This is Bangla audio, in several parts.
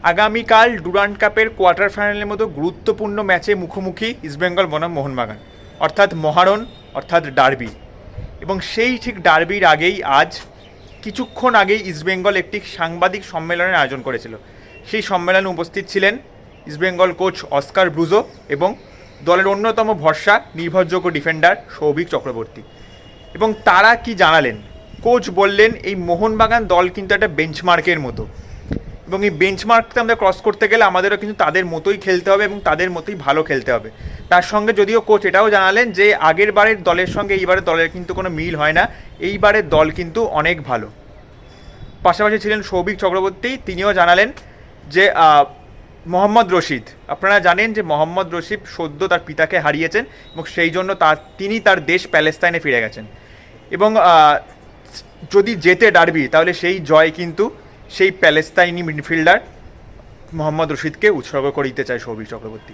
আগামীকাল ডুরান্ড কাপের কোয়ার্টার ফাইনালের মতো গুরুত্বপূর্ণ ম্যাচে মুখোমুখি ইস্টবেঙ্গল বনাম মোহনবাগান, অর্থাৎ মহারণ, অর্থাৎ ডার্বি। এবং সেই ঠিক ডার্বির আগেই আজ কিছুক্ষণ আগেই ইস্টবেঙ্গল একটি সাংবাদিক সম্মেলনের আয়োজন করেছিল। সেই সম্মেলনে উপস্থিত ছিলেন ইস্টবেঙ্গল কোচ অস্কার ব্রুজো এবং দলের অন্যতম ভরসা নির্ভরযোগ্য ডিফেন্ডার সৌভিক চক্রবর্তী। এবং তারা কি জানালেন? কোচ বললেন এই মোহনবাগান দল কিন্তু একটা বেঞ্চমার্কের মতো, এবং এই বেঞ্চমার্কটা আমরা ক্রস করতে গেলে আমাদেরও কিন্তু তাদের মতোই খেলতে হবে এবং তাদের মতোই ভালো খেলতে হবে। তার সঙ্গে যদিও কোচ এটাও জানালেন যে আগের বারের দলের সঙ্গে এইবারের দলের কিন্তু কোনো মিল হয় না, এইবারের দল কিন্তু অনেক ভালো। পাশাপাশি ছিলেন সৌভিক চক্রবর্তী, তিনিও জানালেন যে মোহাম্মদ রশিদ, আপনারা জানেন যে মোহাম্মদ রশিদ সদ্য তার পিতাকে হারিয়েছেন এবং সেই জন্য তিনি তার দেশ প্যালেস্তাইনে ফিরে গেছেন। এবং যদি জেতে ডার্বি তাহলে সেই জয় কিন্তু সেই প্যালেস্তাইনি মিডফিল্ডার মোহাম্মদ রশিদকে উৎসর্গ করে দিতে চায় সৌভিক চক্রবর্তী।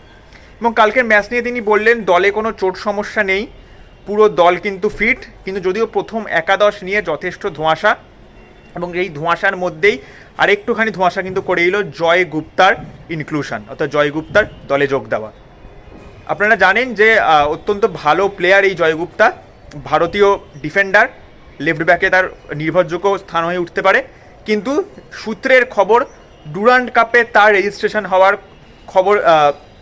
এবং কালকের ম্যাচ নিয়ে তিনি বললেন দলে কোনো চোট সমস্যা নেই, পুরো দল কিন্তু ফিট, কিন্তু যদিও প্রথম একাদশ নিয়ে যথেষ্ট ধোঁয়াশা, এবং এই ধোঁয়াশার মধ্যেই আরেকটুখানি ধোঁয়াশা কিন্তু করে এলো জয় গুপ্তার ইনক্লুশন, অর্থাৎ জয় গুপ্তার দলে যোগ দেওয়া। আপনারা জানেন যে অত্যন্ত ভালো প্লেয়ার এই জয় গুপ্তা, ভারতীয় ডিফেন্ডার, লেফট ব্যাকে তার নির্ভরযোগ্য স্থান হয়ে উঠতে পারে। কিন্তু সূত্রের খবর ডুরান্ড কাপে তার রেজিস্ট্রেশন হওয়ার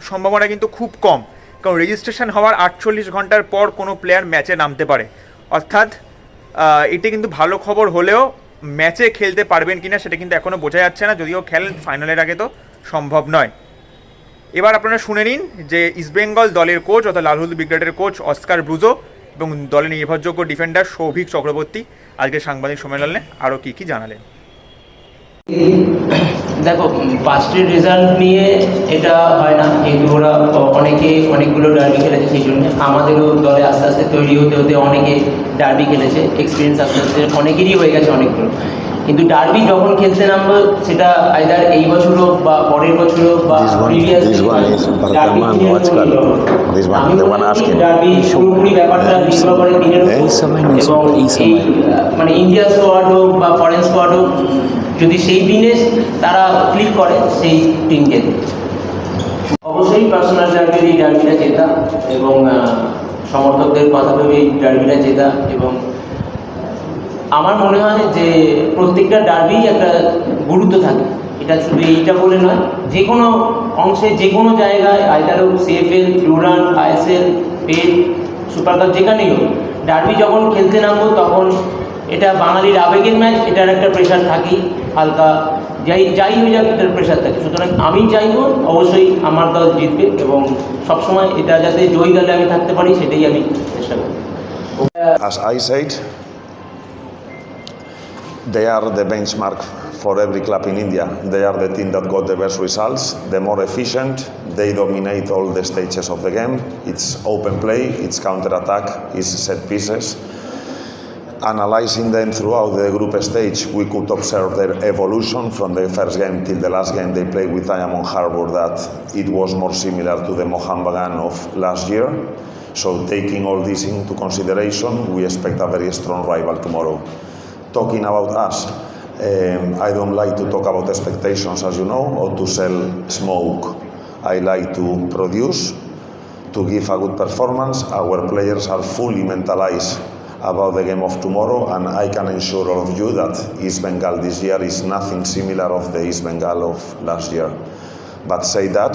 সম্ভাবনা কিন্তু খুব কম, কারণ রেজিস্ট্রেশন হওয়ার 48 ঘন্টার পর কোনো প্লেয়ার ম্যাচে নামতে পারে। অর্থাৎ এটি কিন্তু ভালো খবর হলেও ম্যাচে খেলতে পারবেন কিনা সেটা কিন্তু এখনও বোঝা যাচ্ছে না, যদিও খেলেন ফাইনালের আগে তো সম্ভব নয়। এবার আপনারা শুনে নিন যে ইস্টবেঙ্গল দলের কোচ অর্থাৎ লাল হলুদ ব্রিগেডের কোচ অস্কার ব্রুজো এবং দলের নির্ভরযোগ্য ডিফেন্ডার সৌভিক চক্রবর্তী আজকে সাংবাদিক সম্মেলনে আরও কী কী জানালেন। দেখো, পাঁচটির রেজাল্ট নিয়ে এটা হয় না, যেহেতু ওরা অনেকগুলো ডার্বি খেলেছে, সেই জন্য আমাদেরও দলে আস্তে আস্তে তৈরি হতে হতে অনেকে ডার্বি খেলেছে, এক্সপিরিয়েন্স আস্তে আস্তে অনেকেরই হয়ে গেছে অনেকগুলো। কিন্তু ডার্বি যখন খেলতে নামবো সেটা আইদার এই বছর হোক বা পরের বছর হোক বা প্রিভিয়াস ডার্বি পুরোপুরি ব্যাপারটা নির্ভর করে দিনের এবং এই মানে ইন্ডিয়া স্কোয়াড হোক বা ফরেন স্কোয়াড হোক, যদি সেই দিনে তারা ক্লিক করে সেই টিমকে অবশ্যই পার্সোনাল টার্গেট এই ডার্বিটা জেতা এবং সমর্থকদের কথা ভেবে এই ডার্বিটা জেতা। এবং আমার মনে হয় যে প্রত্যেকটা ডার্বি একটা গুরুত্ব থাকে, এটা শুধু এইটা বলে নয়, যে কোনো অংশে যে কোনো জায়গায় আইদার হোক সিএফএল, ডুরান্ড, আইএসএল, পেড, সুপার কাপ, যেখানেই হোক ডার্বি যখন খেলতে নামবো তখন এটা বাঙালির আবেগের ম্যাচ, এটার একটা প্রেশার থাকেই, হালকা যাই হয়ে যাক এটার প্রেশার থাকে। সুতরাং আমি চাইবো অবশ্যই আমার দল জিতবে এবং সবসময় এটা যাতে জয়ী দলে আমি থাকতে পারি সেটাই আমি চেষ্টা করি। As I said, they are the benchmark for every club in India. They are the team that got the best results, the more efficient, they dominate all the stages of the game. It's open play, it's counter-attack, it's set pieces. Analyzing them throughout the group stage, we could observe their evolution from the first game till the last game they played with Diamond Harbour, that it was more similar to the Mohambagan of last year. So taking all this into consideration, we expect a very strong rival tomorrow. Talking about us, I don't like to talk about expectations, as you know, or to sell smoke. I like to produce, to give a good performance. Our players are fully mentalized about the game of tomorrow, and I can assure all of you that East Bengal this year is nothing similar of the East Bengal of last year. But say that,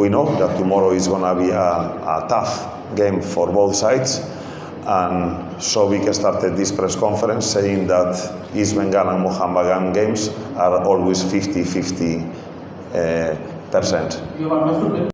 we know that tomorrow is going to be a tough game for both sides, and Shovik started this press conference saying that East Bengal and Mohambagan games are always 50-50%.